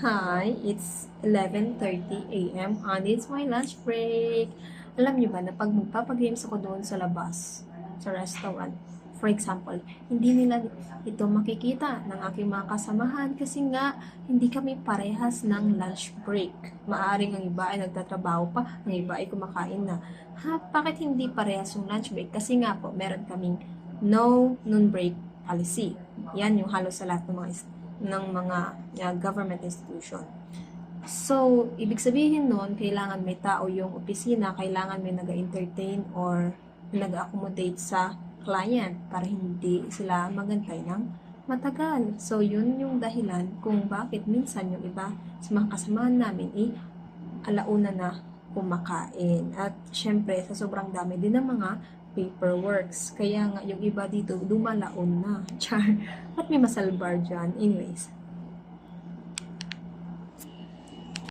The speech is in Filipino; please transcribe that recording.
Hi, it's 11:30 a.m. and it's my lunch break. Alam niyo ba na pag magpapagames ako doon sa labas, sa restaurant, for example, hindi nila ito makikita ng aking mga kasamahan kasi nga hindi kami parehas ng lunch break. Maaring ang iba ay nagtatrabaho pa, ang iba ay kumakain na. Ha, bakit hindi parehas yung lunch break? Kasi nga po, meron kaming no noon break policy. Yan yung halos sa lahat ng mga government institution. So, ibig sabihin nun, kailangan may tao yung opisina, kailangan may nag-entertain or nag-accommodate sa client para hindi sila magantay ng matagal. So, yun yung dahilan kung bakit minsan yung iba sa mga kasamahan namin alauna na kumakain. At syempre, sa sobrang dami din ng mga paperworks. Kaya nga, yung iba dito, dumalaon na. Char. At may masalbar dyan. Anyways.